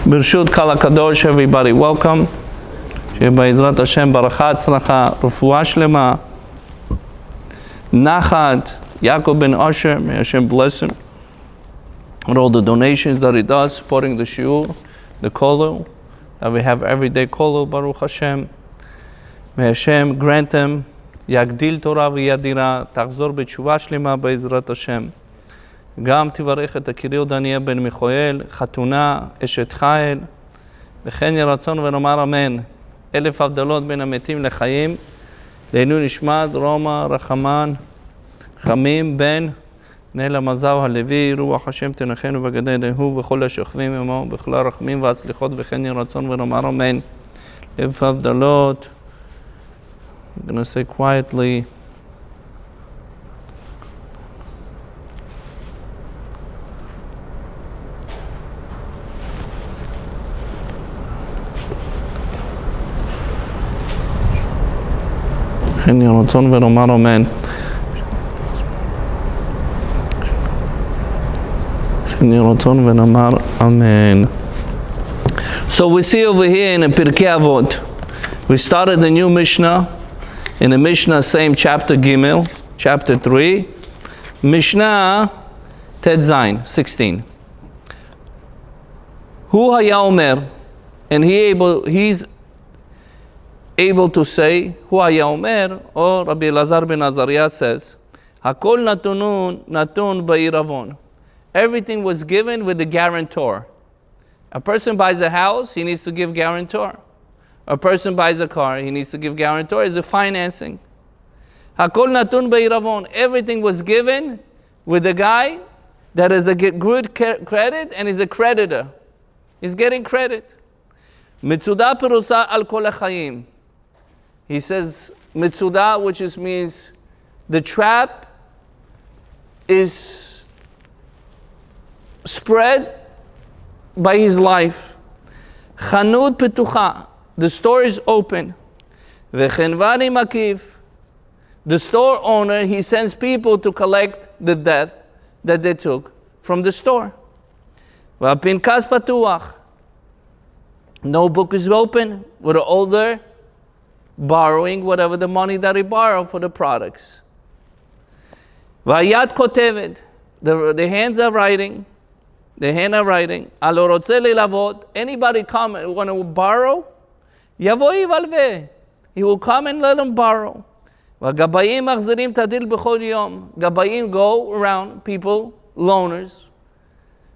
Birshut Kala Kadosh, everybody, welcome. Be'ezrat Hashem, Barachat, Tzlacha, Refuah Shlema, Nachat, Yaakov ben Asher, may Hashem bless him. And all the donations that he does, supporting the shiur, the kolel, that we have every day kolel, Baruch Hashem. May Hashem grant him, Yagdil Torah v'yadira, Tachzor b'tshuva shlema be'ezrat Hashem. גם תברך את הקיריל דניאל בן מיכאל, חתונה, אשת חיל, וכן יהי רצון ונאמר אמן. 1000 הבדלות בין המתים לחיים, לעילוי נשמת רומא רחמן, חמים בן נהל מזאו הלוי, רוח השם תנחנו בגדנו וכל השוכבים עמו, בכל הרחמים והסליחות, וכן יהי רצון ונאמר אמן. 1000 הבדלות. I'm going to say quietly. So we see over here in the Pirkei Avot, we started the new Mishnah, in the Mishnah same chapter Gimel, chapter 3, Mishnah Tet Zayin, 16. Hu haya omer, and he's able to say, Hu haya omer, or Rabbi Elazar ben Azariah says, Hakol natun ba'iravon. Everything was given with the guarantor. A person buys a house, he needs to give guarantor. A person buys a car, he needs to give guarantor. It's a financing. Hakol natun ba'iravon. Everything was given with a guy that is a good credit and is a creditor. He's getting credit. Mitzuda perusa al kol hachayim. He says mitzuda, which means the trap is spread by his life. Chanud petucha, the store is open. Vechenvani makiv, the store owner, he sends people to collect the debt that they took from the store. Vapinkas patuach, no book is open with the older borrowing whatever the money that he borrowed for the products. Vayat kotevet, the hands are writing. The hand are writing. Anybody come and want to borrow, he will come and let him borrow. Gabayim go around people, loaners,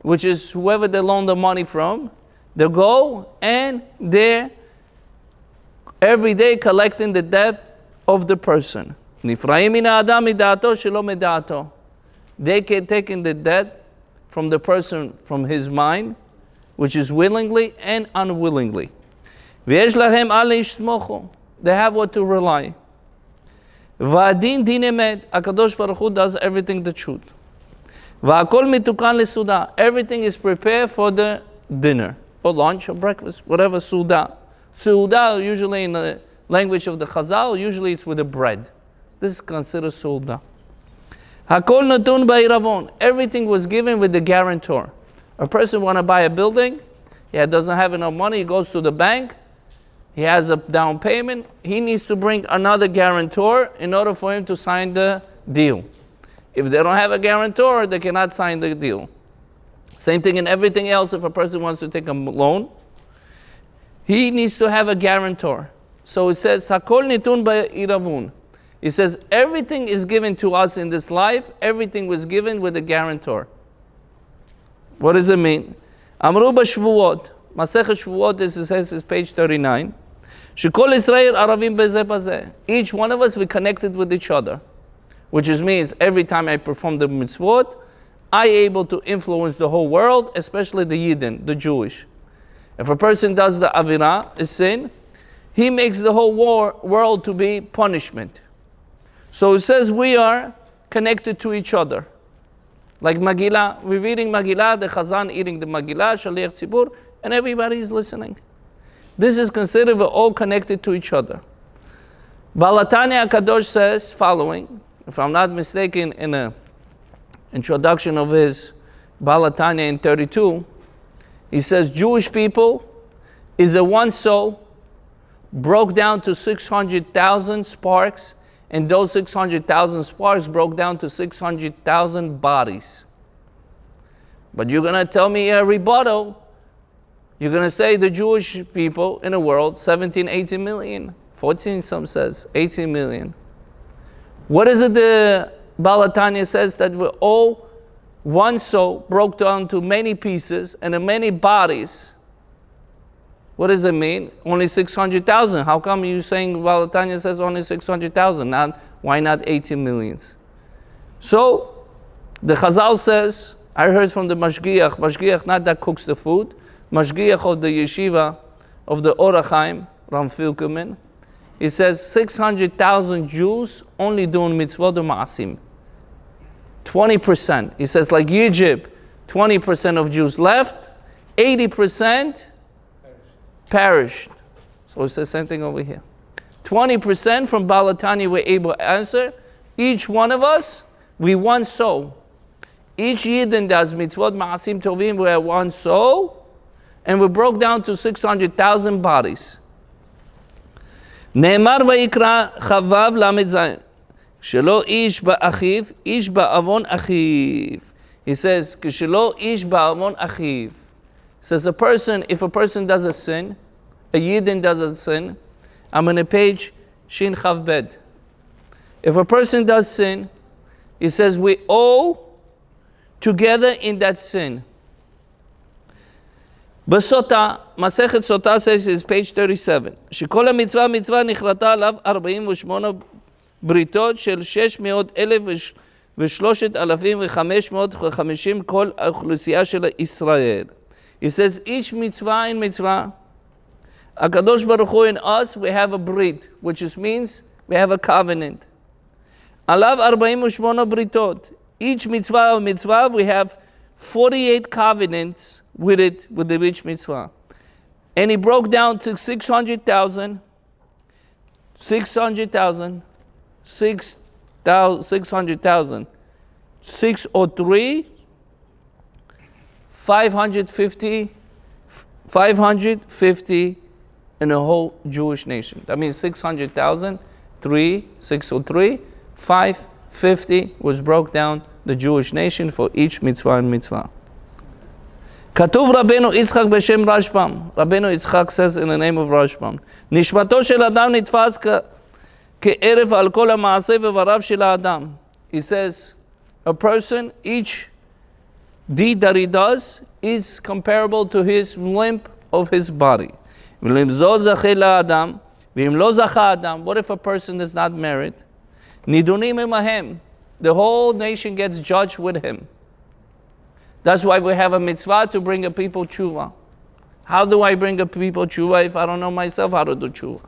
which is whoever they loan the money from. They go and they're every day collecting the debt of the person. They can take in the debt from the person, from his mind, which is willingly and unwillingly. They have what to rely. HaKadosh Baruch Hu does everything the truth. Everything is prepared for the dinner, or lunch, or breakfast, whatever, suda. Suda, usually in the language of the Chazal, usually it's with the bread. This is considered suda. Hakol natun ba'iravon. Everything was given with the guarantor. A person want to buy a building, he doesn't have enough money, he goes to the bank, he has a down payment, he needs to bring another guarantor in order for him to sign the deal. If they don't have a guarantor, they cannot sign the deal. Same thing in everything else. If a person wants to take a loan, he needs to have a guarantor. So it says, Hakol natun ba'iravon. He says, everything is given to us in this life, everything was given with a guarantor. What does it mean? Amru b'shvuot, Masechet Shvuot, this is page 39. Shekol Israel aravim bezeh bazeh. Each one of us, we connected with each other. Which means, every time I perform the mitzvot, I able to influence the whole world, especially the Yidden, the Jewish. If a person does the avirah, a sin, he makes the whole world to be punishment. So it says we are connected to each other. Like Megillah, we're reading Megillah, the Chazan eating the Megillah, Shaliach Tzibur, and everybody is listening. This is considered we're all connected to each other. Balatanya HaKadosh says following, if I'm not mistaken, in the introduction of his Balatanya in 32, He says Jewish people is a one soul broke down to 600,000 sparks, and those 600,000 sparks broke down to 600,000 bodies. But you're going to tell me a rebuttal. You're going to say the Jewish people in the world, 17, 18 million, 14 some says, 18 million. What is it the Baal HaTanya says? That we're all one soul broke down to many pieces and in many bodies. What does it mean? Only 600,000. How come you saying Baal HaTanya says only 600,000? Why not 18 millions? So the Chazal says, I heard from the Mashgiach not that cooks the food, Mashgiach of the yeshiva of the Or HaChaim, Ram Filkerman, he says 600,000 Jews only doing mitzvot ma'asim. 20%. He says like Egypt, 20% of Jews left, 80% perished. So it's the same thing over here. 20% from Baal HaTanya were able to answer. Each one of us, we one soul. Each Yidden does mitzvot ma'asim tovim, we're one soul, and we broke down to 600,000 bodies. נאמר ויקרא חבב למד זין, שלא איש באחיו, איש בעוון אחיו. He says, כשלא איש בעוון אחיו. He says, if a person does a sin, a Yidden does a sin, I'm on the page Shin Chav Bed. If a person does sin, he says, we all together in that sin. בסוטה, מסכת סוטה says is page 37, שכל המצווה נכרתה עליו 48 בריתות של 600,350 כל האוכלוסייה של ישראל. He says each mitzvah in mitzvah, HaKadosh Baruch Hu in us, we have a brit, which means we have a covenant. עליו 48 בריתות. Each mitzvah, we have 48 covenants with it, with the rich mitzvah. And he broke down to 600,000, 603, 550 in the whole Jewish nation. That means 600,000, 603, 550 was broke down the Jewish nation for each mitzvah and mitzvah. כתוב רבנו יצחק בשם רשב"ם. רבנו יצחק says in the name of רשב"ם. נשמתו של אדם נתפס כערב על כל המעשה ובריו של האדם. He says, a person, each deed that he does is comparable to his limb of his body. ואם זאת זכה לאדם, ואם לא זכה האדם, what if a person is not married? נידונים עמהם. The whole nation gets judged with him. That's why we have a mitzvah to bring a people teshuva. How do I bring a people teshuva if I don't know myself how to do teshuva?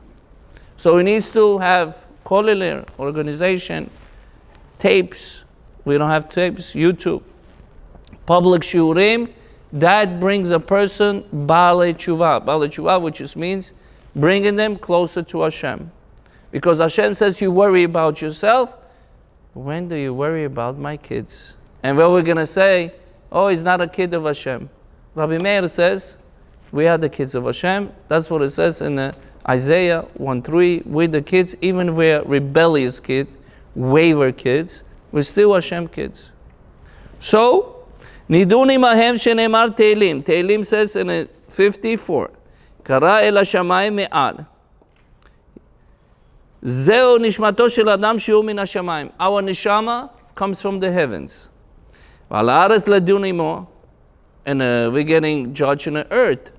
So he needs to have kollel, organization, tapes. We don't have tapes, YouTube. Public shiurim, that brings a person baalei teshuva. Baalei teshuva, which just means bringing them closer to Hashem. Because Hashem says you worry about yourself. When do you worry about my kids? And what we're going to say, oh, he's not a kid of Hashem. Rabbi Meir says, we are the kids of Hashem. That's what it says in Isaiah 1:3. We're the kids, even if we're rebellious kids, wayward kids, we're still Hashem kids. So, Niduni Mahem Shenemar Tehillim. Tehillim says in 54, Kara el Hashamayim me'al. Zeo nishmato shel adam shiur min hashamayim. Our neshama comes from the heavens. And we're getting judged on the earth.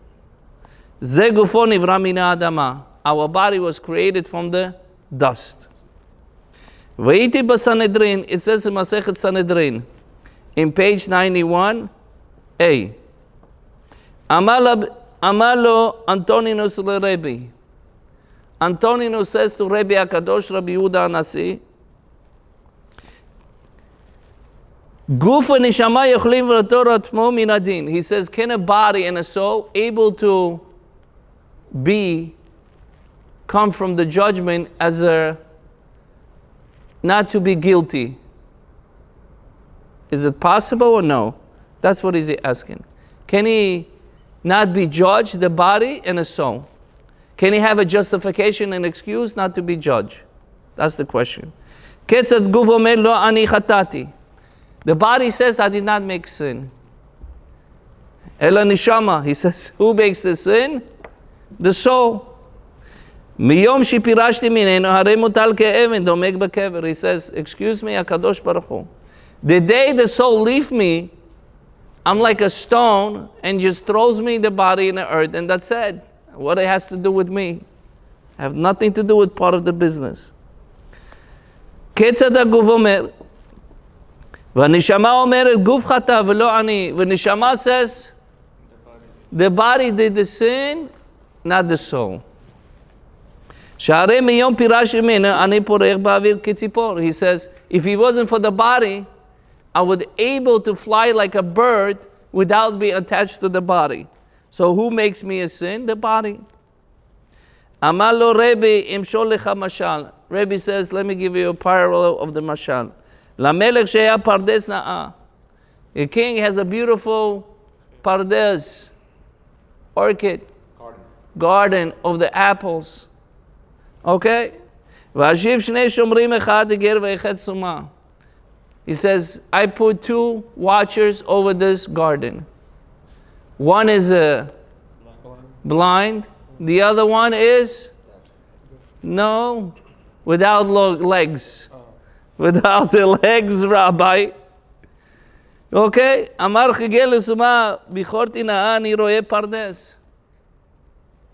Our body was created from the dust. It says in Masechet Sanhedrin, in page 91a, Amalo Antoninus Rebbe. Antoninus says to Rebbe HaKadosh, Rabbi Yehuda HaNasi, Guf neshama yochlim v'rator atmo min adin. He says, can a body and a soul able to come from the judgment as not to be guilty? Is it possible or no? That's what he's asking. Can he not be judged, the body and the soul? Can he have a justification and excuse not to be judged? That's the question. The body says, I did not make sin. Ela nishama, he says, who makes the sin? The soul. Miyom shipirashti minenu harei mutal ke'even domeg bekever. He says, excuse me, HaKadosh Baruch Hu. The day the soul leaves me, I'm like a stone and just throws me the body in the earth, and that's it. What it has to do with me? I have nothing to do with part of the business. Ketzad haguf omer, v'nishama omeret guf chata v'lo ani. V'nishama says, the body did the sin, not the soul. Sha'arei miyom pirash imena ani porech ba'avir kitzipor. He says, if it wasn't for the body, I would able to fly like a bird without being attached to the body. So who makes me a sin? The body. Amar lo Rebbe imshol lecha mashal. Rebbe says, let me give you a parallel of the mashal. Lamelech sheya pardes na'a. A king has a beautiful pardes, orchid, garden of the apples. Okay? V'ashiv shnei shomrim echad ger ve'echad suma. He says, I put two watchers over this garden. One is blind. The other one is? No. Without legs. Without the legs, Rabbi. Okay? Amar chigel lesuma bichorti na'ani roe pardes.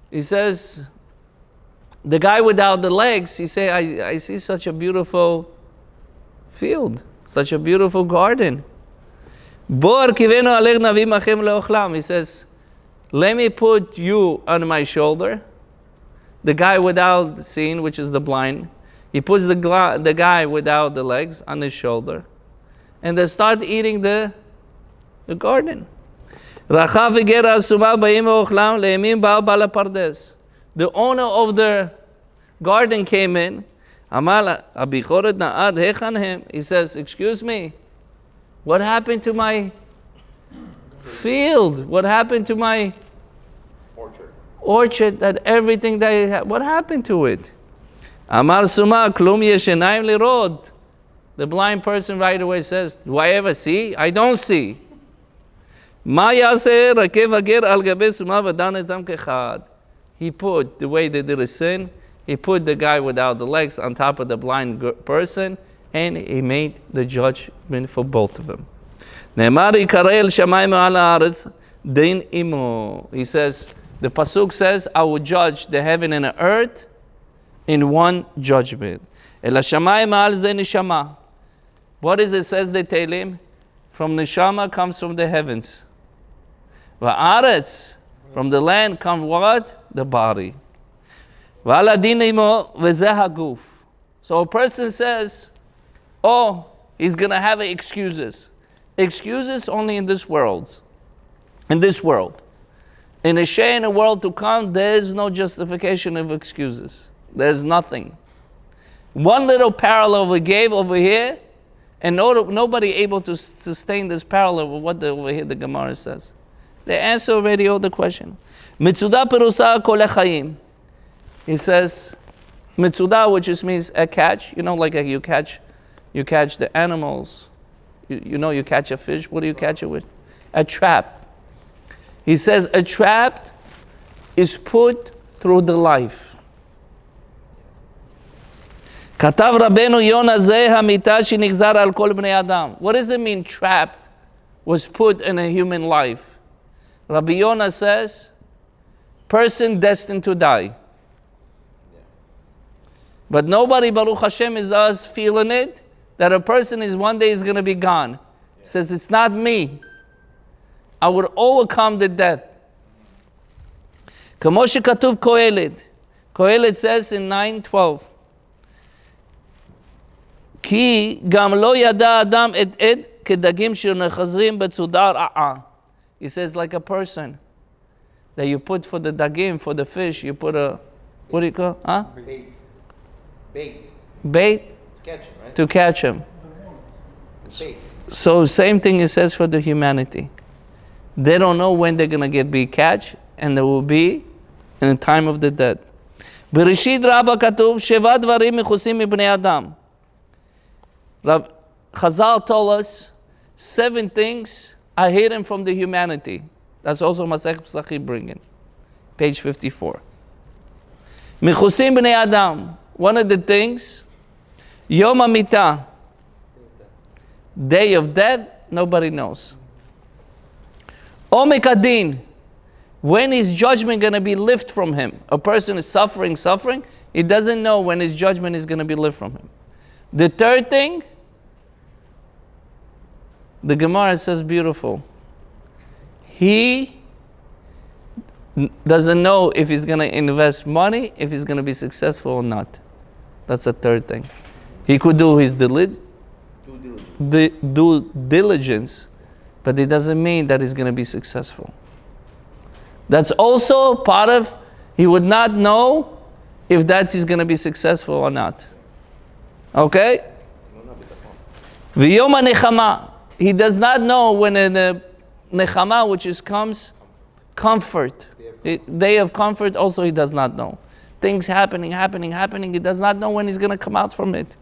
He says, the guy without the legs, he say, I see such a beautiful field. Such a beautiful garden. He says, let me put you on my shoulder. The guy without seeing, which is the blind. He puts the guy without the legs on his shoulder. And they start eating the garden. The owner of the garden came in. He says, excuse me, what happened to my field? What happened to my orchard? That everything that it had, what happened to it? Amar suma klum yeshenayim lirod. The blind person right away says, do I ever see? I don't see. Ma yaseh rakev hager al gabe suma v'dan etam kechad. He put, the way they did a sin, he put the guy without the legs on top of the blind person, and he made the judgment for both of them. He says, the Pasuk says, I will judge the heaven and the earth in one judgment. What is it, says the Tehillim? From Neshama comes from the heavens. Va'aretz, from the land comes what? The body. So a person says, oh, he's going to have excuses. Excuses only in this world. In this world. In a share in the world to come, there is no justification of excuses. There's nothing. One little parallel we gave over here, and nobody able to sustain this parallel with what over here the Gemara says. They answer already all the question. Mitzuda perusa kol hachayim. He says, mitzuda, which just means a catch. You know, like you catch the animals. You catch a fish. What do you catch it with? A trap. He says a trap is put through the life. Katav Rabbeinu Yonah zeh hamita shenichzar al kol bnei adam. What does it mean trapped was put in a human life? Rabbi Yonah says, person destined to die. But nobody, Baruch Hashem, is us feeling it, that a person is one day is going to be gone. He says, it's not me. I would overcome the death. Kamo shekatuv Kohelet. Kohelet says in 9:12, Ki gam lo yada adam et kedagim shenechazrim betzudar a'a. He says, like a person that you put for the dagim, for the fish, you put a, what do you call? Huh? Bait? Catch him, right? To catch him. Bait. So same thing it says for the humanity. They don't know when they're going to be catch, and they will be in the time of the dead. בראשית רבה כתוב, 7 דברים מכוסים מבני אדם. Chazal told us 7 things are hidden from the humanity. That's also Masech Pesachim bringing. Page 54. מכוסים בני אדם. One of the things, Yom HaMitah, day of death, nobody knows. Omek Adin, when is judgment going to be lifted from him? A person is suffering, he doesn't know when his judgment is going to be lifted from him. The third thing, the Gemara says beautiful. He doesn't know if he's going to invest money, if he's going to be successful or not. That's the third thing. He could do his due diligence, but it doesn't mean that he's going to be successful. That's also part of, he would not know if that is going to be successful or not. Okay? V'yom nechama, he does not know when in the nechama, which is comes, comfort. Day of comfort, also he does not know. Things happening, he does not know when he's going to come out from it.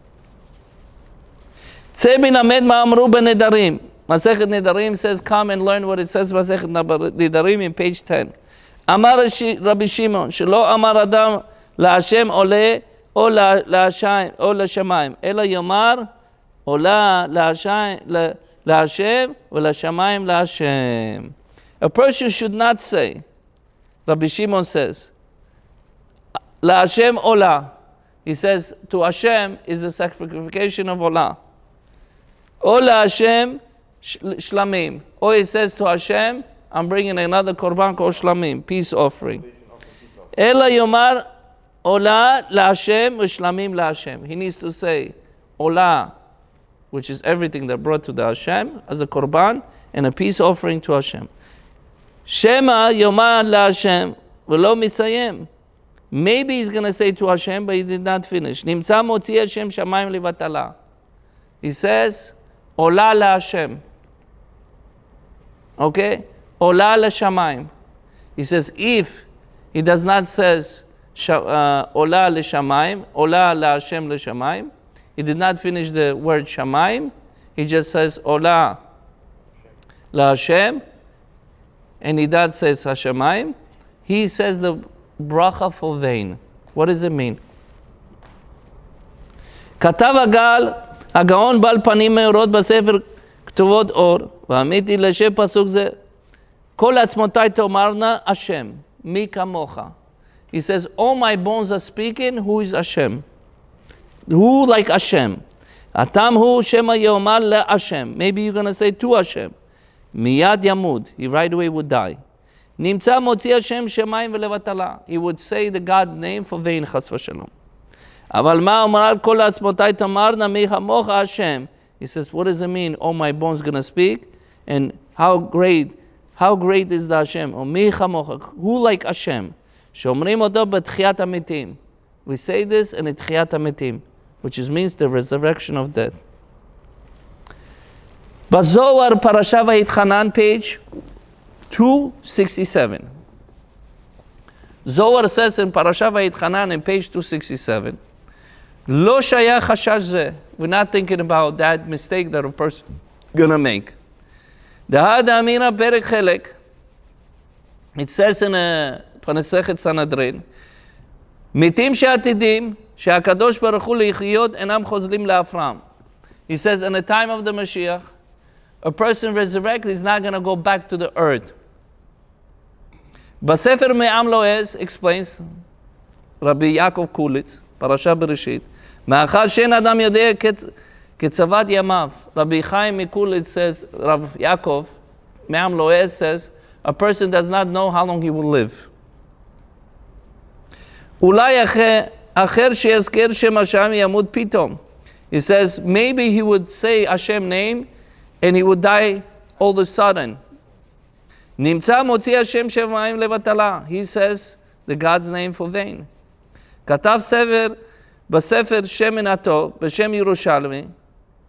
Tzeh min hamed ma'amru b'nedarim. Masechet Nedarim says, come and learn what it says Masechet Nedarim in page 10. Amar Rabbi Shimon, shelo amar adam la'Hashem ole o la'Hashem ela yomar ola la'Hashem v'la'Shamayim la'Hashem. A person should not say, Rabbi Shimon says, la'Hashem ola. He says, to Hashem is the sacrification of ola. O la'Hashem shlamim. Or he says to Hashem, I'm bringing another korban called shlamim, peace offering. Ela yomar ola la'Hashem v'shlamim la'Hashem. He needs to say ola, which is everything that brought to the Hashem as a korban, and a peace offering to Hashem. Shema yomar la'Hashem v'lo misayem. Maybe he's going to say to Hashem, but he did not finish. Nimtza motzi Hashem shamayim levatala. He says ola la'Hashem. Okay? Ola l'shamayim. He says, if he does not says ola l'shamayim, ola la'Hashem l'shamayim, he did not finish the word shamayim, he just says ola la'Hashem, and he does says hashamayim, he says the bracha for vain. What does it mean? כתב הגאון בעל פנים מאורות בספר כתובות אור, ועמיתי לשם פסוק זה, כל עצמותיי תאמרנה השם, מי כמוך. He says, all my bones are speaking, who is Hashem? Who like Hashem? הטעם הוא שמא יאמר להשם. Maybe you're going to say to Hashem. מיד ימות, he right away would die. נמצא מוציא השם שמיים ולבטלה. He would say the God name for vain חס ושלום. אבל מה אומר כל עצמותיי תאמרנה מי כמוך השם? He says, what does it mean? All my bones going to speak? And how great is the Hashem? Or mi chamocha, who like Hashem? Shomrim oto b'tchiyat hametim. We say this in tchiyat hametim, which means the resurrection of death. Bazohar Parashat Vayitchanan, page 267. Zohar says in Parashat Vayitchanan, in page 267, Lo shayach hashash zeh. We're not thinking about that mistake that a person gonna make. Dahad Amina Perek Chelek. It says in Panasechet Sanhedrin, Mitim she'atidim she'akadosh baruch hu le'chiyot enam chozlim le'afram. He says in the time of the Mashiach, a person resurrected is not gonna go back to the earth. Basefer Me'am Lo'ez explains, Rabbi Yaakov Kulitz, Parashat Bereshit, מאחר שאין אדם יודע כצוות ימיו. Rabbi Chaim Mikulitz says, Rav Yaakov Me'am Lo'ez says, a person does not know how long he will live. אולי אחר שיזכר שם השם ימות פתאום. He says, maybe he would say Hashem name and he would die all of a sudden. נמצא מוציא השם שמיים לבטלה. He says the God's name for vain. כתב ספר בספר שמן הטוב בשם ירושלמי,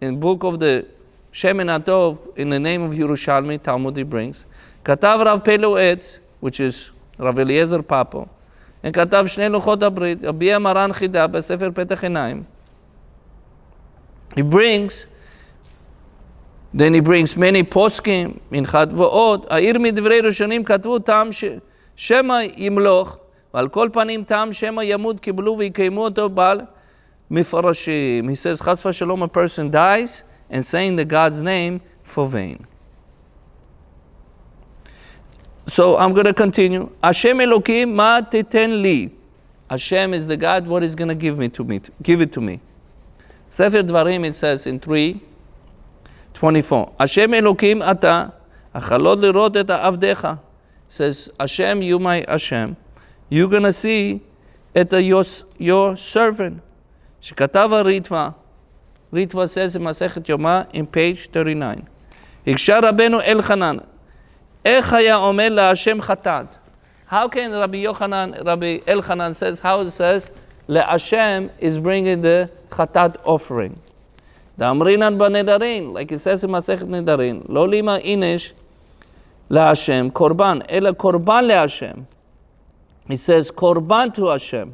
in book of the שמן הטוב in the name of Yerushalmi, Talmud he brings, כתב רב פלו עץ, which is רב אליעזר פאפו, וכתב שני לוחות הברית, הביע מרן חידה בספר פתח עיניים. He brings many poskim, מנחת ועוד. העיר מדברי ראשונים כתבו טעם שמא ימלוך, ועל כל פנים טעם שמא ימות קיבלו ויקיימו אותו בעל מפרשים. He says, חס ושלום, a person dies and saying the God's name for vain. So I'm going to continue. Hashem Elokim ma titen li. Hashem is the God, what is going to give it to me. Sefer Dvarim, it says in 3:24. Hashem Elokim ata, achalot lirot et avdecha. Says, Hashem, you my Hashem, you're going to see et your servant. Shekatava Ritva. Ritva says in Masechet Yoma in page 39. Hiksha Rabbeinu Elchanan. איך היה אומר להשם חטאת? How can Rabbi Elchanan says, how it says, להשם is bringing the חטאת offering. דאמרינן בנדרין, like it says in מסכת נדרין, לא לימה אינש להשם קורבן, אלא קורבן להשם. It says, קורבן to Hashem.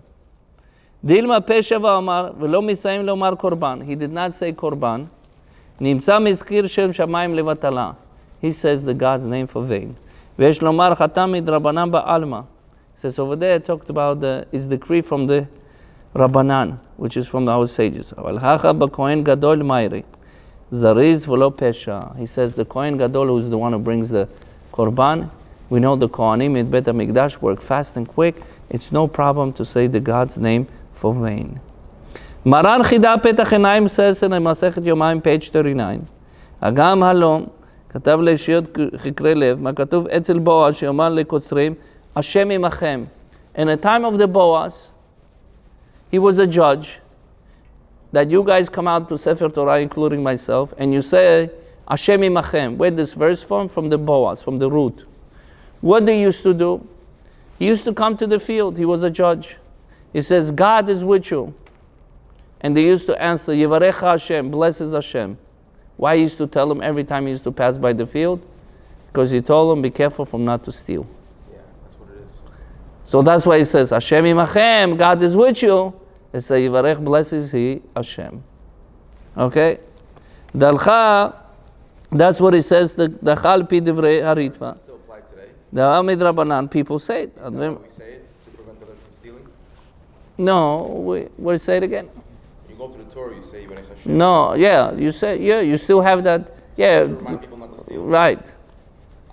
דילמה פשע ואמר, ולא מסיים לומר קורבן. He did not say קורבן. נמצא מזכיר שם שמיים לבטלה. He says the God's name for vain. ויש לומר חתם מדרבנן בעלמא. Says over there, it talked about it's decree from the Rabbanan, which is from our sages. אבל הכה בכהן גדול מיירי. זריז ולא פשע. He says the Kohen Gadol, who is the one who brings the Korban. We know the Kohanim in Bet HaMikdash work fast and quick. It's no problem to say the God's name for vain. Maran Chida Petach Enaim says in Masechet Yomayim, page 39. Agam Halom, כתב לאישיות חקרי לב, מה כתוב אצל בועז שיאמר לקוצרים, השם עמכם. In the time of the Boaz, he was a judge, that you guys come out to Sefer Torah, including myself, and you say, Hashem imachem. Where this verse from? From the Boaz, from the root. What they used to do? He used to come to the field. He was a judge. He says, God is with you. And they used to answer, Yevarecha Hashem, blesses Hashem. Why he used to tell him every time he used to pass by the field? Because he told him, be careful from not to steal. Yeah, that's what it is. So that's why he says, Hashem imachem, God is with you. They say, Yivarech blesses he Hashem. Okay? Dalcha, that's what he says, the Chal pi divrei haritva. Still apply today? The Amid Rabbanan, people say it. We say it to prevent others from stealing? No, we say it again. You go to the Torah, you say Yivarech Hashem. No, yeah, you say, yeah, you still have that, yeah. To remind people not to steal. Right.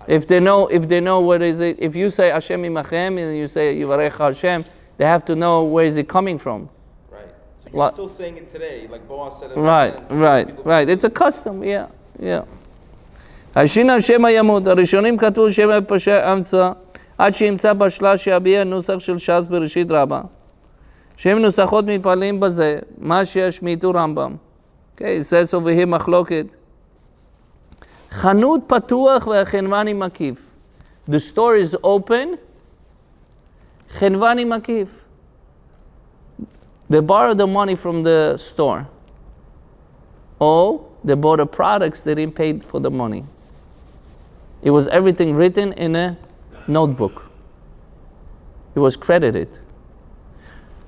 If they know what is it, if you say Hashem imachem and you say Yivarech Hashem, they have to know where is it coming from. Right. So you're still saying it today, like Boaz said it. Right. It's a custom, yeah. השינה שמא ימות, הראשונים כתבו שמא פשע אמצע, עד שימצא בשלה שיביע נוסח של ש"ס בראשית רבה, שהם נוסחות מתפללים בזה, מה שישמיטו רמב"ם. Okay, it says over here מחלוקת. חנות פתוח והחנווני מקיף. The store is open, חנווני מקיף. They borrow the money from the store. Or they bought the products, they didn't pay for the money. It was everything written in a notebook. It was credited.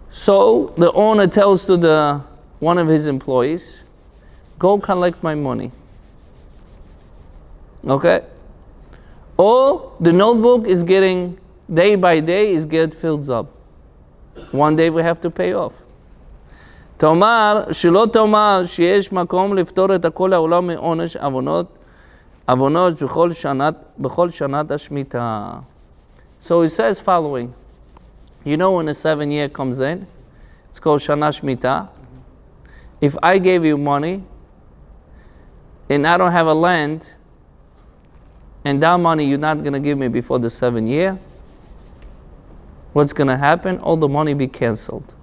So the owner tells to one of his employees, go collect my money. Okay? Or the notebook is getting, day by day, is getting filled up. One day we have to pay off. תאמר, שלא תאמר שיש מקום לפתור את כל העולם מעונש עוונות בכל שנת השמיטה. So it says following. You know when a 7 year comes in, it's called Shana Shmita. If I gave you money, and I don't have a land, and that money you're not going to give me before the 7 year, what's going to happen? All the money be cancelled.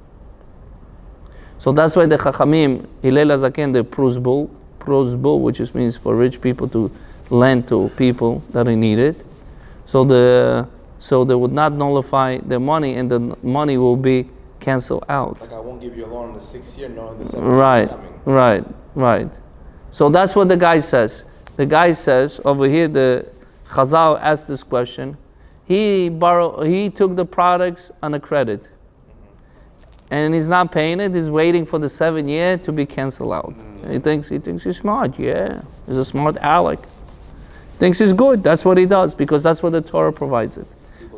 So that's why the Chachamim, Hillel HaZaken, the prus bull, which means for rich people to lend to people that need it. So they would not nullify the money, and the money will be canceled out. Like I won't give you a loan in the 6th year, knowing the 7th year is coming. Right. So that's what the guy says. The guy says over here, the Chazal asked this question. He took the products on a credit. And he's not paying it, he's waiting for the 7 year to be canceled out. He thinks he's smart, yeah. He's a smart aleck. Thinks he's good, that's what he does, because that's what the Torah provides it.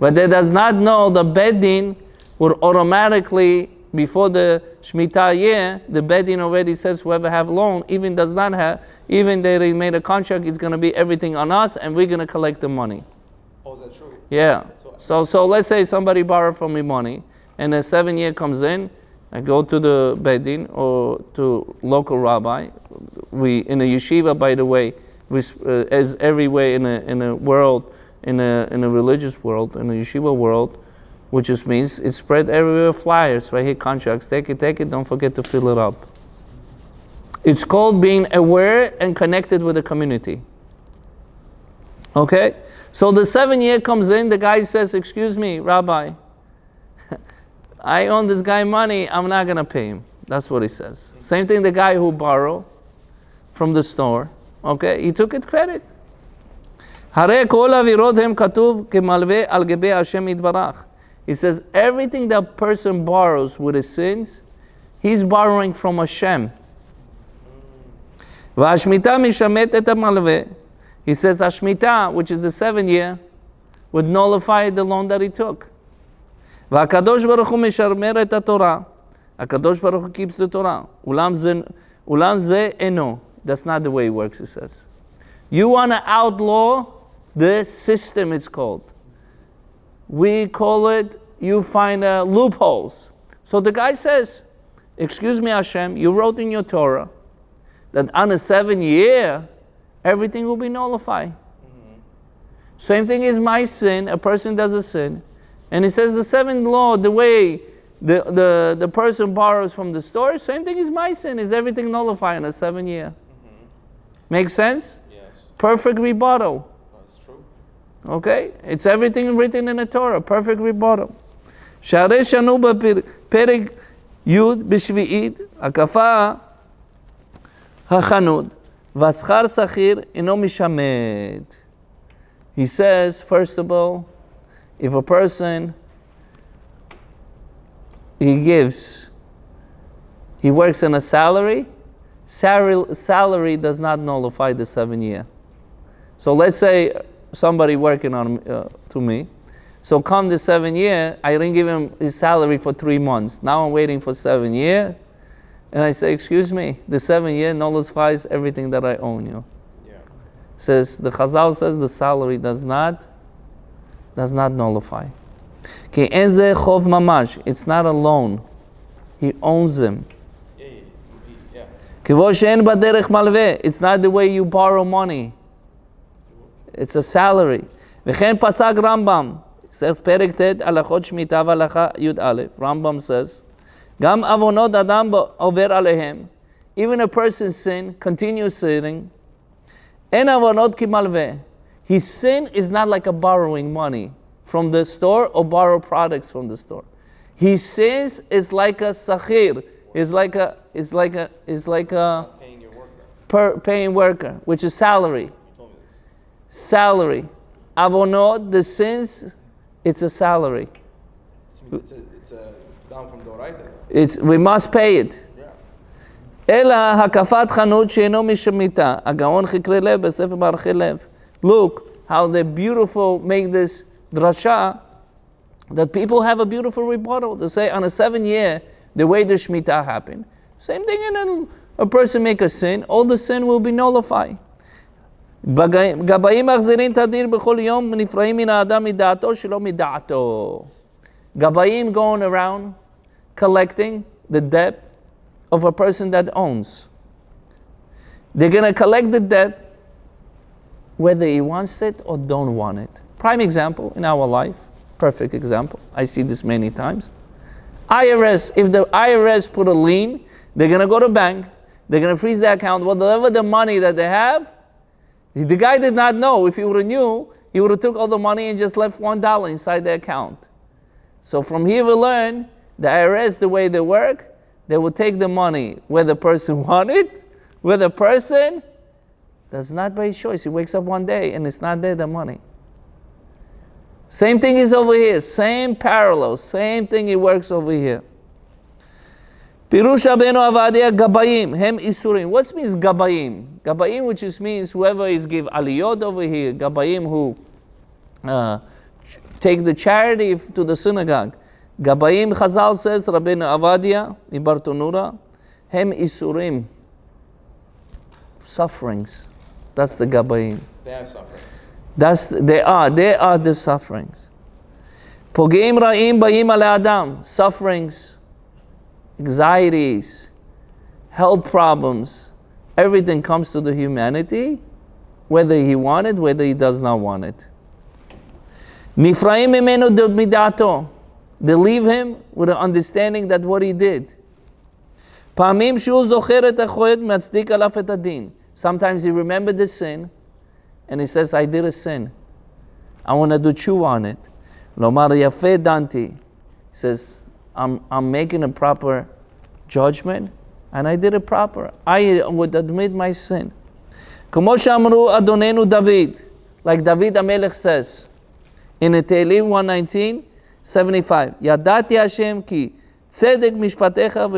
But they does not know the Beit Din would automatically, before the Shemitah year, the Beit Din already says whoever have loan, even does not have, even they made a contract, it's going to be everything on us and we're going to collect the money. Oh, is that true? Yeah. So let's say somebody borrowed from me money, and the 7 year comes in, I go to the Beit Din or to local rabbi. We in a yeshiva, by the way, as everywhere in a world, in a religious world, in a yeshiva world, which just means it's spread everywhere. Flyers right here, contracts. Take it. Don't forget to fill it up. It's called being aware and connected with the community. Okay, so the 7 year comes in. The guy says, "Excuse me, Rabbi, I owe this guy money, I'm not going to pay him." That's what he says. Same thing the guy who borrowed from the store, okay, he took it credit. He says everything that person borrows with his sins, he's borrowing from Hashem. He says Hashmitah, which is the 7 year, would nullify the loan that he took. והקדוש ברוך הוא משמר את התורה. הקדוש ברוך הוא keeps the Torah. אולם זה אינו. That's not the way it works, it says. You want to outlaw the system, it's called. We call it, you find loopholes. So the guy says, excuse me, Hashem, you wrote in your Torah that on a 7 year, everything will be nullified. Same thing is my sin, a person does a sin. And he says the 7th law, the way the person borrows from the store, same thing is my sin, is everything nullified in a 7 year. Make sense? Yes. Perfect rebuttal. That's true. Okay? It's everything written in the Torah, perfect rebuttal. שהרי שנו בפרק י' בשביעית, הקפה החנות, והשכר שכיר אינו משמד. He says, first of all, if a person, he works in a salary does not nullify the 7 year. So let's say somebody working on to me. So come the 7 year, I didn't give him his salary for 3 months. Now I'm waiting for 7 year. And I say, excuse me, the 7 year nullifies everything that I own you. Yeah. Says, the Chazal says the salary does not nullify. It's not a loan. He owns them. Yeah. It's not the way you borrow money. It's a salary. Rambam says, Perek Tet, Alachot Shmita V'Alacha Yud Aleph. Rambam says, Gam avonot adam over alehem. Even a person's sin, continues sinning. En avonot ki malveh. His sin is not like a borrowing money from the store or borrow products from the store. His sins is like a sachir, is like a Paying your worker. paying worker, which is salary. You told me this. Salary. Avonot, the sins, it's a salary. It's a down from Doraita. We must pay it. Yeah. אלא הקפת חנות שאינו משמיתה. הגאון חקרי לב בספר בערכי לב. Look how they beautiful make this drasha, that people have a beautiful rebuttal. They say on a 7 year, the way the Shemitah happened. Same thing in a person make a sin, all the sin will be nullified. גבאים מחזירים תדיר בכל יום נפרעים מן האדם מדעתו שלא מדעתו. Gabayim going around collecting the debt of a person that owns. They're going to collect the debt whether he wants it or don't want it. Prime example in our life, perfect example. I see this many times. IRS, if the IRS put a lien, they're going to go to bank, they're going to freeze the account, whatever the money that they have. The guy did not know. If he would have knew, he would have took all the money and just left $1 inside the account. So from here we learn, the IRS, the way they work, they will take the money where the person wanted, where the person That's not by his choice. He wakes up one day and it's not there, the money. Same thing is over here. Same parallel. Same thing it works over here. Pirush Rabbeinu Avadia Gabayim, Hem Isurim. What means Gabayim? Gabayim, which just means whoever is give aliyot over here. Gabayim who take the charity to the synagogue. Gabayim, Chazal says, Rabbeinu Avadia, in Bartonura, Hem Isurim. Sufferings. That's the Gabayim. They have suffering. They are the sufferings. Pogeim Ra'im Bayim Ale Adam. Sufferings, anxieties, health problems, everything comes to the humanity, whether he wants it, whether he does not want it. Nifraim Mimenu Midato. They leave him with an understanding that what he did. Pa'amim Shu Zocher Et HaChoed Matzdik Alaf Et Adin. Sometimes he remembered the sin, and he says, I did a sin. I want to do teshuva on it. Lomar Yafeh Danti. He says, I'm making a proper judgment, and I did it proper. I would admit my sin. Como Shamru Adonenu David. Like David HaMelech says, in Tehillim 119:75. Yadati Hashem ki tzedek mishpatecha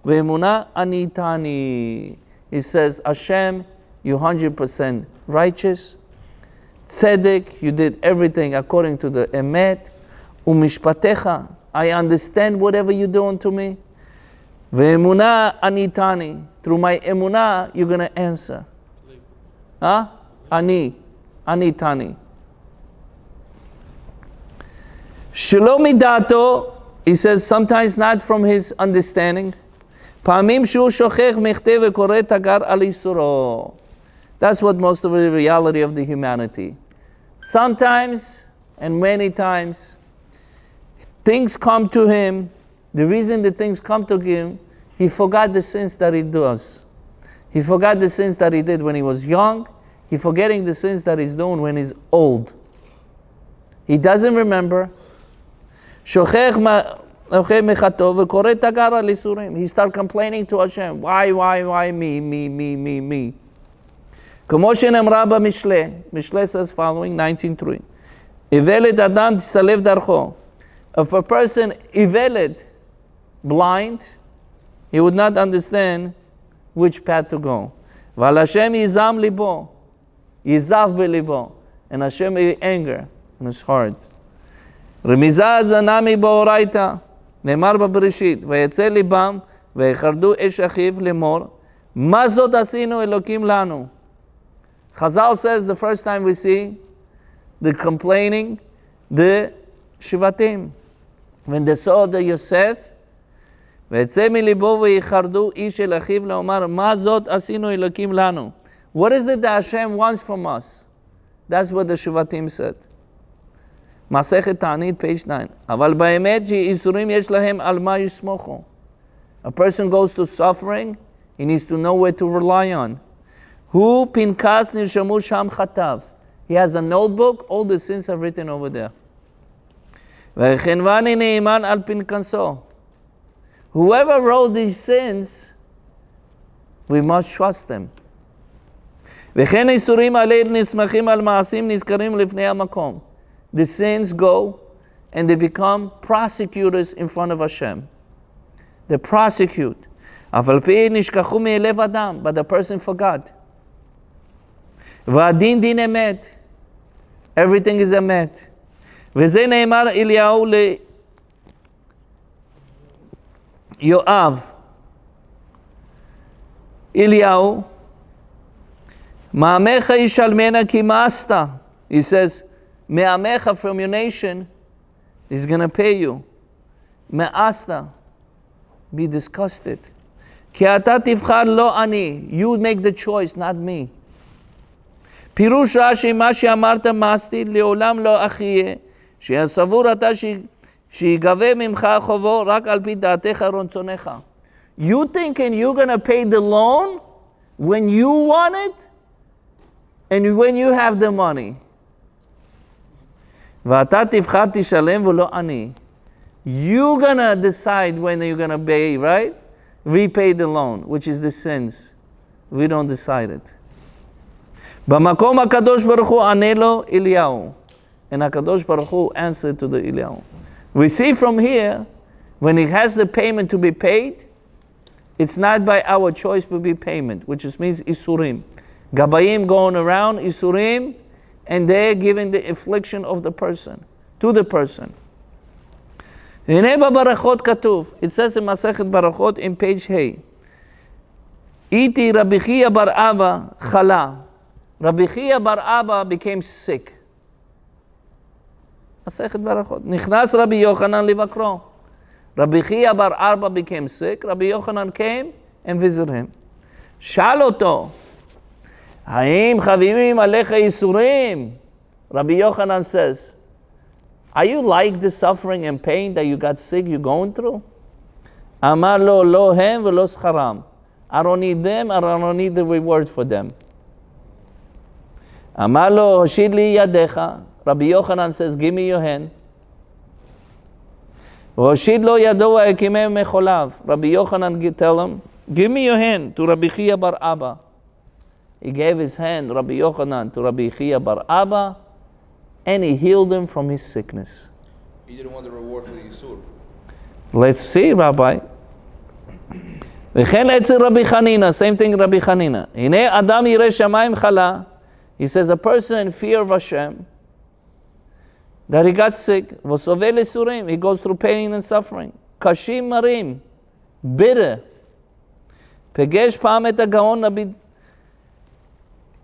ve'emuna anitani. He says, Hashem, you're 100% righteous. Tzedek, you did everything according to the emet. Umishpatecha, I understand whatever you're doing to me. Ve'emuna anitani. Through my emunah, you're going to answer. Huh? Anitani. Shalom midato, he says, sometimes not from his understanding. Pa'amim shu shochech mechteh ve'koreh tagar al isuro. That's what most of the reality of the humanity. Sometimes, and many times, things come to him. The reason the things come to him, he forgot the sins that he does. He forgot the sins that he did when he was young. He's forgetting the sins that he's doing when he's old. He doesn't remember. He start complaining to Hashem. Why me? Mishle says following, 19:3. If a person ivelet, blind, he would not understand which path to go. Hashem yizam libo, yizav belibo, and Hashem will anger in his heart. רמיזה זנמי באורייתא, נאמר בבראשית, ויצא ליבם, ויחרדו אש אחיו לאמור, מה זאת עשינו אלוקים לנו? Chazal says the first time we see the complaining, the Shivatim. When they saw the Yosef, ויצא מליבו ויחרדו איש אל אחיו לאמר, מה זאת עשינו אלוקים לנו? What is it that Hashem wants from us? That's what the Shivatim said. Masechet Ta'anit, page 9. אבל באמת שאיסורים יש להם על מה יסמוכו. A person goes to suffering, he needs to know where to rely on. הוא פנקס נרשמו שם חטב. He has a notebook, all the sins are written over there. וכנבני נאמן על פנקסו. Whoever wrote these sins, we must trust them. וכן איסורים עליהם נסמכים על מעשים נזכרים לפני המקום. The sins go and they become prosecutors in front of Hashem. They prosecute. אבל פי נשכחו מאלף אדם, but the person forgot. והדין דין אמת. Everything is אמת. וזה נאמר אליהו ליואב. אליהו, מעמך ישלמנה כי מאסת. He says, Me'amecha, from your nation, is going to pay you. Me'asta, be disgusted. Ki ata tivchar lo ani, you make the choice, not me. Pirush Rashi, ma she'amarta masti, le'olam lo achiyeh, she'asavur ata she'yigaveh mimcha chovo, rak al pi da'atecha ronzonecha. You thinking you're going to pay the loan when you want it and when you have the money. ואתה תבחר תשלם ולא אני. You're gonna decide when you're gonna pay, right? Repay the loan, which is the sins. We don't decide it. במקום הקדוש ברוך הוא ענה לו אליהו. And HaKadosh Baruch Hu answered to the Eliyahu. We see from here, when he has the payment to be paid, it's not by our choice to be payment, which means Isurim. Gabayim going around, Isurim, and they're giving the affliction of the person, to the person. הנה בברכות כתוב, it says in מסכת ברכות in page Hey, איתי רבי חייא בר אבא חלה. Rabbi Chia bar Abba became sick. מסכת ברכות. נכנס רבי יוחנן לבקרו. Rabbi Chia bar Abba became sick. Rabbi Yochanan came and visited him. שאל אותו, האם חביבים עליך ייסורים? Rabbi Yochanan says, are you like the suffering and pain that you got sick, you're going through? אמר לו, לא הם ולא שכרם. I don't need them, I don't need the reward for them. אמר לו, הושיט לי ידיך. Rabbi Yochanan says, give me your hand. והושיט לו ידו והקימם מחוליו. Rabbi Yochanan tell him, give me your hand to Rabbi Chia bar Abba. He gave his hand, Rabbi Yochanan, to Rabbi Chia bar Abba, and he healed him from his sickness. He didn't want the reward for the Yisur. Let's see, Rabbi. וכן אצל רבי חנינא, same thing רבי חנינא. הנה אדם ירא שמיים חלה. He says a person in fear of Hashem, that he got sick, וסובל ייסורים, he goes through pain and suffering. קשים מרים, bitter. פגש פעם את הגאון רבי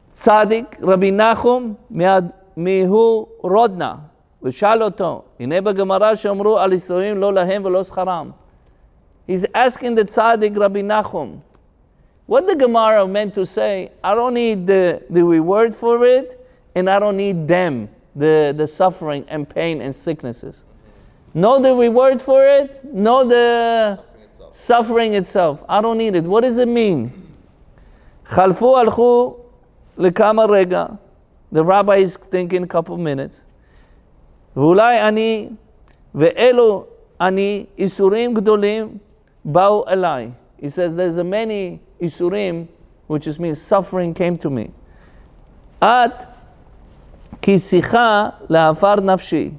צדיק, רבי נחום, מיהו רודנה, ושאל אותו, הנה בגמרא שאמרו על ייסורים לא להם ולא שכרם. He's asking the tzaddik Rabbi Nachum, what the Gemara meant to say, I don't need the reward for it, and I don't need them, the suffering and pain and sicknesses. No the reward for it, no the suffering itself. I don't need it. What does it mean? חלפו הלכו לכמה רגע. The rabbi is thinking a couple minutes. ואולי אני ואלו אני איסורים גדולים באו אליי. He says there's a many isurim, which just means suffering came to me. At כי שיחה לעפר נפשי.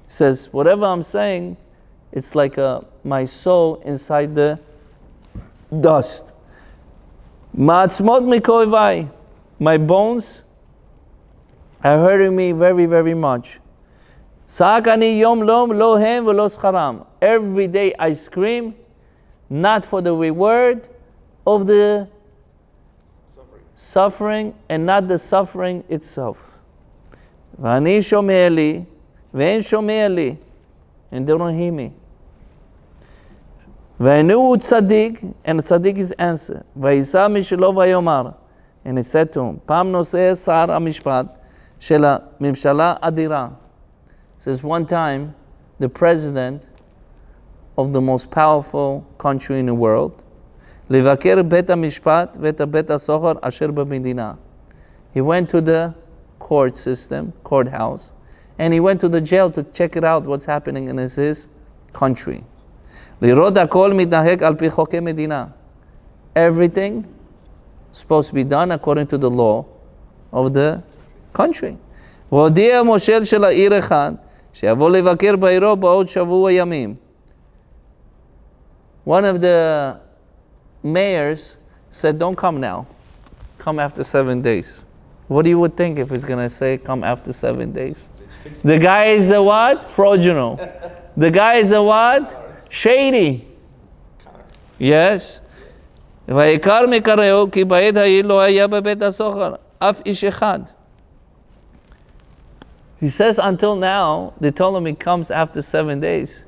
He says whatever I'm saying, it's like my soul inside the dust. מעצמות מכאביי. My bones are hurting me very, very much. צעק אני יום לא הם ולא שכרם. Every day I scream, not for the reward of the suffering and not the suffering itself. ואני שומע לי ואין שומע לי, and they don't hear me. ואינו צדיק, and tzaddik is answer. וישא משלו ויאמר, and he said to him, פעם נושא שר המשפט של הממשלה אדירה. Says one time, the president of the most powerful country in the world, לבקר בית המשפט ואת בית הסוהר אשר במדינה. He went to the court system, courthouse, and he went to the jail to check it out, what's happening in his country. לראות הכל מתנהג על פי חוקי מדינה. Everything supposed to be done according to the law of the country. והודיע מושל של העיר אחד, שיבוא לבקר בעירו בעוד שבוע ימים. One of the mayors said, don't come now. Come after 7 days. What do you would think if he's going to say, come after 7 days? The guy is a what? Fraudulent. The guy is a what? Shady. Yes. ויקר מקראו, כי בעת ההיא לא היה בבית הסוהר אף איש אחד. He says until now, they told him he comes after 7 days.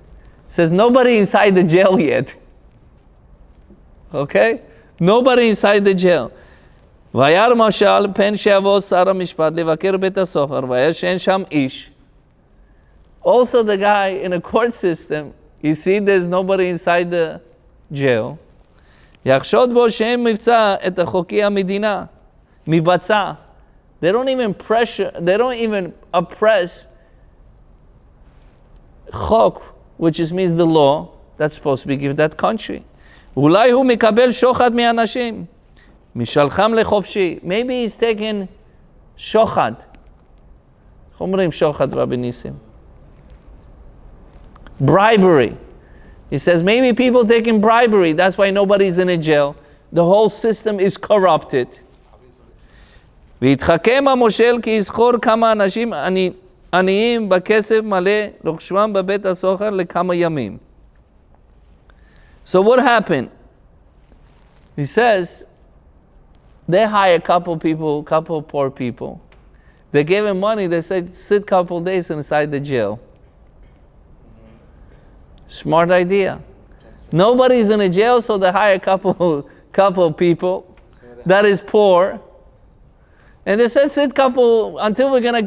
He says nobody inside the jail yet. Okay? Nobody inside the jail. וירא משל פן שיבוא שר המשפט לבקר בית הסוהר, וירא שאין שם איש. Also the guy in a court system, you see there's nobody inside the jail. יחשוד בו שאין מבצע את חוקי המדינה. מבצע. They don't even oppress חוק, which means the law that's supposed to be given that country. אולי הוא מקבל שוחד מאנשים. משלחם לחופשי. Maybe he's taking שוחד. איך אומרים שוחד, רבי ניסים? Bribery. He says maybe people taking bribery. That's why nobody's in a jail. The whole system is corrupted. והתחכם המושל כי יזכור כמה אנשים עניים בכסף מלא לוחשבם בבית הסוחר לכמה ימים. So what happened? He says they hire a couple people, couple poor people. They gave him money. They said sit a couple days inside the jail. Smart idea. Nobody's in a jail, so they hire a couple people that is poor. And they said sit couple until we're gonna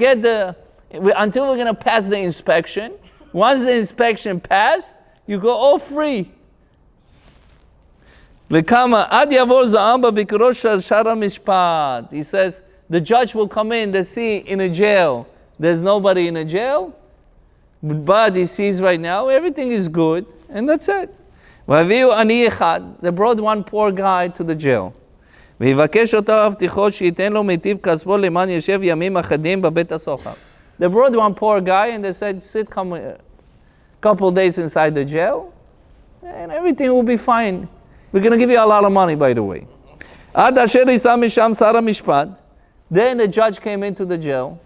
pass the inspection. Once the inspection passed, you go all free. He says the judge will come in, they see in a jail, there's nobody in a jail, but he sees right now everything is good, and that's it. They brought one poor guy to the jail. They brought one poor guy and they said, sit a couple days inside the jail and everything will be fine. We're going to give you a lot of money, by the way. Then the judge came into the jail.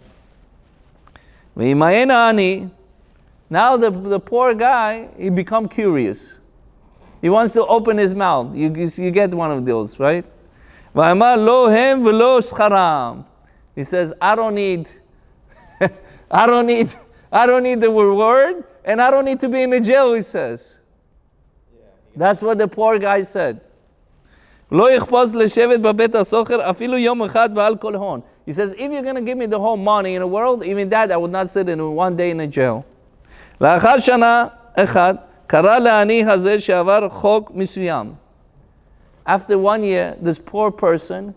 Now the poor guy, he become curious. He wants to open his mouth. You get one of those, right? He says, I don't need the reward, and I don't need to be in the jail, he says. That's what the poor guy said. He says, if you're going to give me the whole money in the world, even that, I would not sit in one day in a jail. After 1 year, this poor person,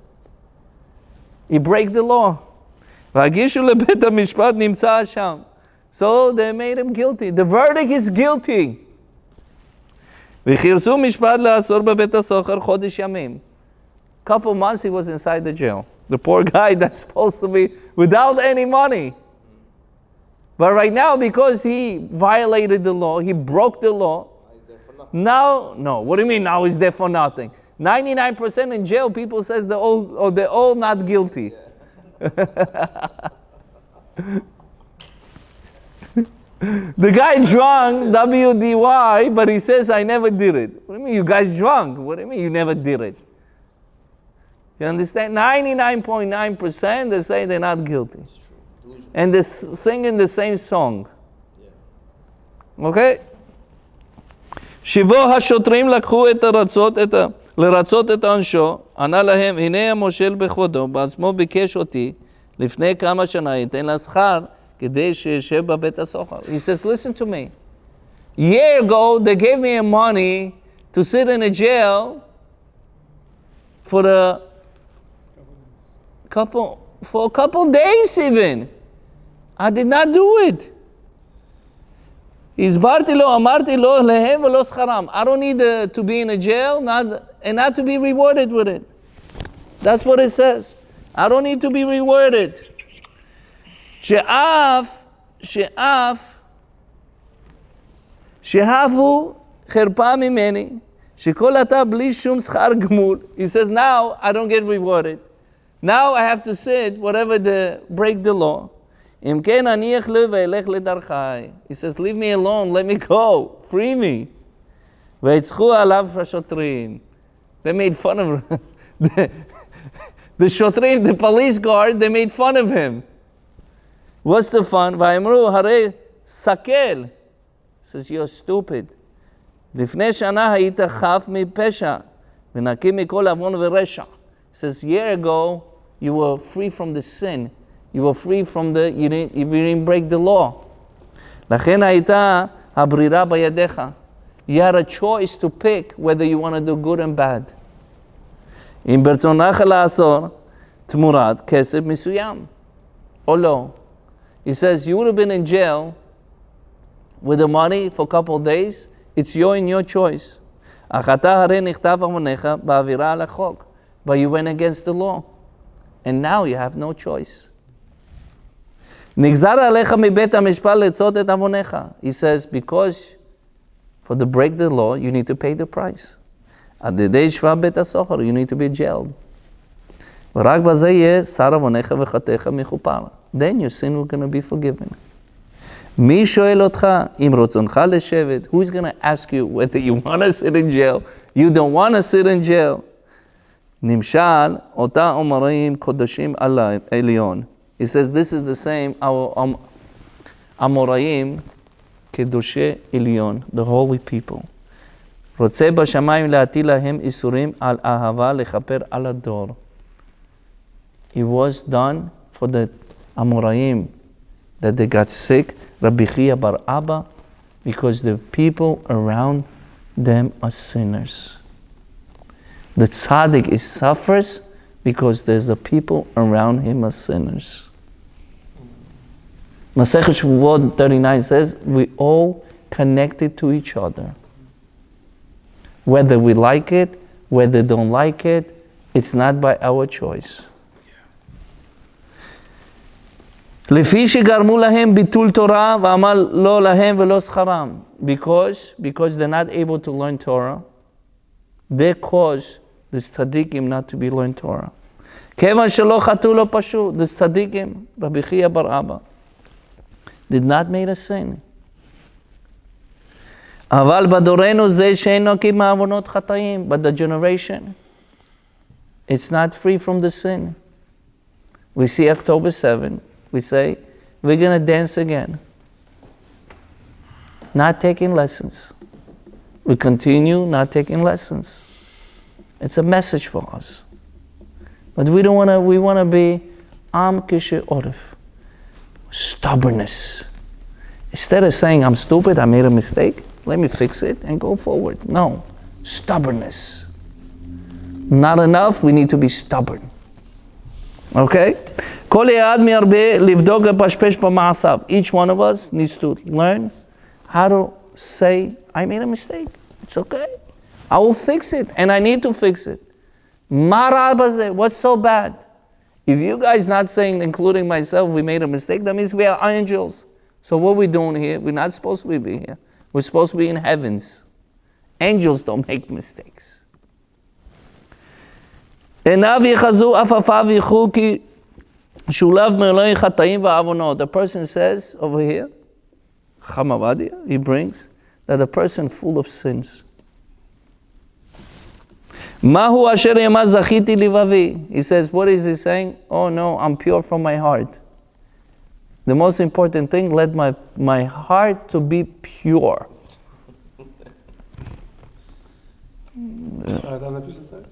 he break the law. So they made him guilty. The verdict is guilty. Couple months he was inside the jail. The poor guy that's supposed to be without any money. But right now, because he violated the law, he broke the law. Now, no, what do you mean now he's there for nothing? 99% in jail, people says they're all not guilty. The guy drunk, WDY, but he says, I never did it. What do you mean, you guys drunk? What do you mean, you never did it? You understand? 99.9% they say they're not guilty. And they're singing the same song. Okay? שבו השוטרים לקחו לרצות את עונשו, ענה להם, הנה המושל בכבודו, בעצמו ביקש אותי, לפני כמה שנה ייתן לה שכר, כדי שישב בבית הסוחר. He says, listen to me. A year ago, they gave me money to sit in a jail for a couple days even. I did not do it. הסברתי לו, אמרתי לו, להם ולא שכרם. I don't need to be in a jail and not to be rewarded with it. That's what it says. I don't need to be rewarded. שהבו חרפה ממני, שכל עתה בלי שום שכר גמול. He says, now I don't get rewarded. Now I have to sit, whatever break the law. אם כן אניח לו ואלך לדרכי. He says, leave me alone, let me go, free me. ויצחו עליו השוטרים. They made fun of him. The שוטרים, the police guard, they made fun of him. What's the fun? ואמרו, הרי סקל. He says, you're stupid. לפני שנה היית חף מפשע, ונקי מכל עוון ורשע. He says, year ago, you were free from the sin. You were free from you didn't break the law. לכן הייתה הברירה בידיך. You had a choice to pick whether you want to do good and bad. אם ברצונך לעשות תמורת כסף מסוים, או לא. He says, you would have been in jail with the money for a couple of days. It's your choice. אך אתה הרי נכתב עוונך בעבירה על החוק. but you went against the law. And now you have no choice. He says, because for to break the law, you need to pay the price. You need to be jailed. Then your sin will going to be forgiven. Who's going to ask you whether you want to sit in jail, you don't want to sit in jail? He says this is the same, our Amoraim, Kedoshei Elyon, the holy people. It was done for the Amoraim that they got sick, Rabbi Chia bar Abba, because the people around them are sinners. The tzaddik suffers because there's the people around him are sinners. Masechet Shuvot 39 says, we all connected to each other. Whether we like it, whether don't like it, it's not by our choice. Because they're not able to learn Torah, they cause the tzaddikim not to be learn Torah. The tzaddikim, Rabbi Chia bar Abba, did not make a sin. But the generation, it's not free from the sin. We see October 7, we say, we're going to dance again. Not taking lessons. We continue not taking lessons. It's a message for us. But we want to be Am Kishe Orif. Stubbornness. Instead of saying, I'm stupid, I made a mistake, let me fix it and go forward. No, stubbornness. Not enough, we need to be stubborn. Okay? Each one of us needs to learn how to say, I made a mistake. It's okay. I will fix it, and I need to fix it. What's so bad? If you guys not saying, including myself, we made a mistake, that means we are angels. So what are we doing here? We're not supposed to be here. We're supposed to be in heavens. Angels don't make mistakes. The person says over here, he brings that the person full of sins. He says, what is he saying? Oh no, I'm pure from my heart. The most important thing, let my heart to be pure.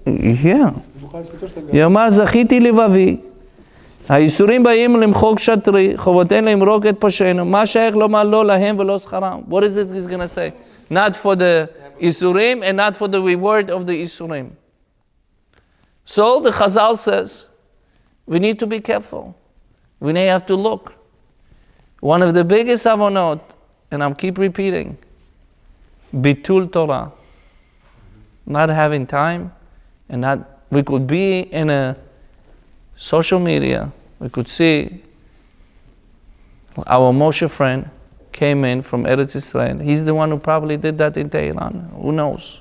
Yeah. יאמר זכיתי לבבי, הייסורים באים למחוק שטרי, חובותיהם למרוק את פשענו, מה שייך לומר לא להם ולא שכרם? What is it he's going to say? Not for the Isurim and not for the reward of the Isurim. So the Chazal says, we need to be careful. We may have to look. One of the biggest avonot, and I'll keep repeating, bitul Torah. Not having time, and we could be in a social media, we could see our Moshe friend came in from Eretz Israel. He's the one who probably did that in Tehran. Who knows,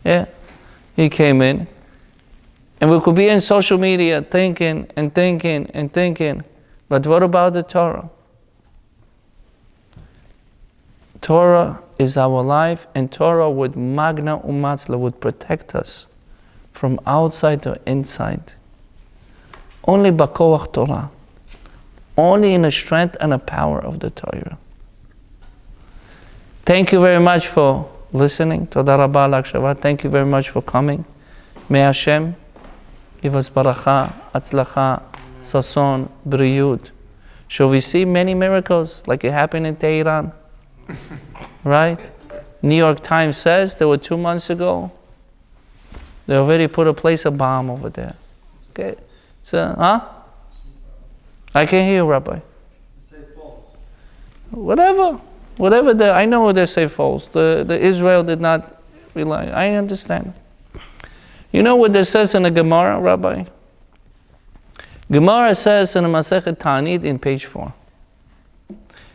Yeah, he came in. And we could be in social media thinking and thinking and thinking. But what about the Torah? Torah is our life, and Torah would magna umatzla, would protect us from outside to inside. Only bakoach Torah. Only in the strength and the power of the Torah. Thank you very much for listening. Toda rabba l'akshava. Thank you very much for coming. May Hashem give us baracha, atzlacha, sason, briyut. Shall we see many miracles like it happened in Tehran? Right? New York Times says there were 2 months ago, they already put a place a bomb over there. Okay? So, I can't hear you, Rabbi. Say false. Whatever I know they say false. The Israel did not rely. I understand. You know what it says in the Gemara, Rabbi? Gemara says in the Masechet Ta'anit in page 4.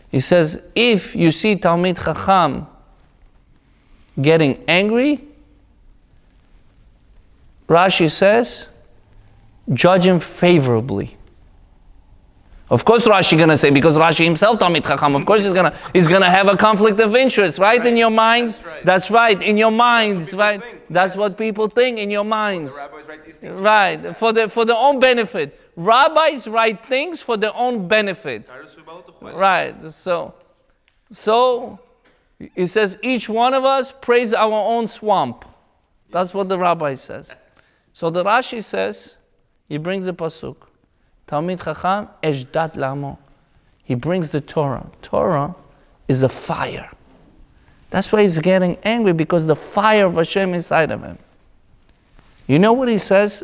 He says, if you see Talmid Chacham getting angry, Rashi says, judge him favorably. Of course Rashi gonna say, because Rashi himself Talmid Chacham, of course he's gonna have a conflict of interest, right? In your minds? That's right, in your minds, right? That's what people think in your minds. Right, for their own benefit. Rabbis write things for their own benefit. Right, so he says each one of us prays our own swamp. That's what the rabbi says. So the Rashi says, he brings the pasuk. Talmid Chacham eshdat lamo. He brings the Torah. Torah is a fire. That's why he's getting angry, because the fire of Hashem inside of him. You know what he says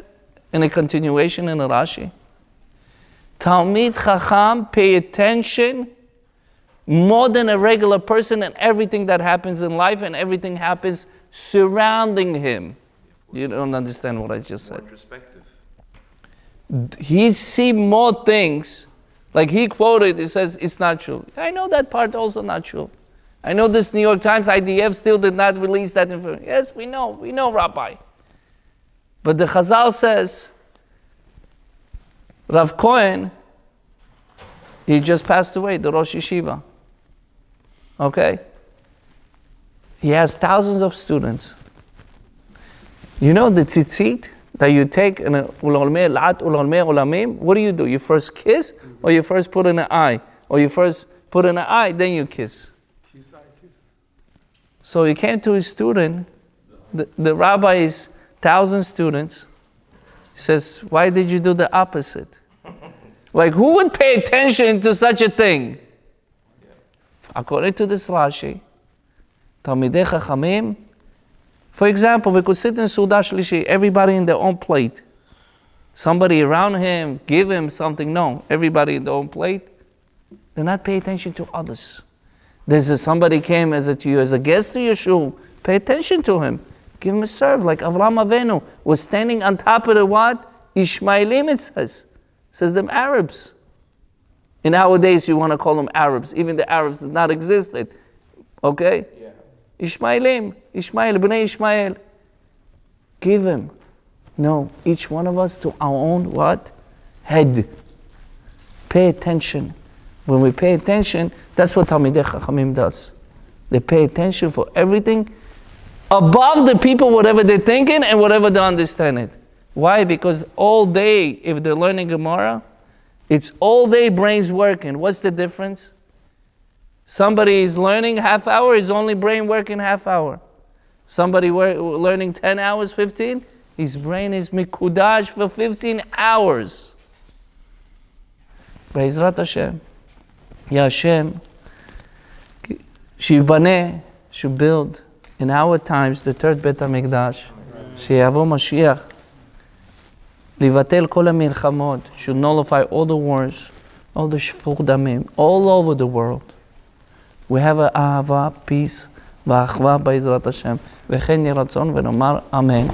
in a continuation in the Rashi? Talmid Chacham pay attention more than a regular person and everything that happens in life, and everything happens surrounding him. You don't understand what I just said. He see more things. Like he quoted, he says, it's not true. I know that part also not true. I know this New York Times, IDF still did not release that information. Yes, we know, Rabbi. But the Chazal says, Rav Cohen, he just passed away, the Rosh Yeshiva. Okay? He has thousands of students. You know the tzitzit that you take in a ulalmei lat ulalmei ulamim? What do? You first kiss, or you first put in an eye? Or you first put in an eye, then you kiss? Kiss, eye, kiss. So he came to his student, the rabbi's 1,000 students. He says, why did you do the opposite? Like, who would pay attention to such a thing? According to this Rashi, Talmidei Chachamim, for example, we could sit in Suda Shlishi, everybody in their own plate. Somebody around him, give him something. No, everybody in their own plate. Do not pay attention to others. Somebody came to you as a guest to your shul. Pay attention to him. Give him a serve, like Avraham Avinu was standing on top of the what? Ishmaelim, it says. It says them Arabs. In our days, you want to call them Arabs. Even the Arabs did not existed. Okay? Yeah. Ishmael, Bnei Ishmael. Give him. No, each one of us to our own what? Head. Pay attention. When we pay attention, that's what Talmidei Chachamim does. They pay attention for everything above the people, whatever they're thinking and whatever they understand it. Why? Because all day, if they're learning Gemara, it's all day brains working. What's the difference? Somebody is learning half hour, his only brain working half hour. Somebody learning 10 hours, 15, his brain is mikudash for 15 hours. Be'ezrat Hashem. Ya Hashem, Shibaneh, should build in our times the third Bet HaMikdash. Sheyavo Mashiach. Livatel kol ha-milchamot, should nullify all the wars, all the shfuch damim, all over the world. We have a ahava, peace, v'achva, be'ezrat Hashem. V'chen yiratzon v'nomar Amen.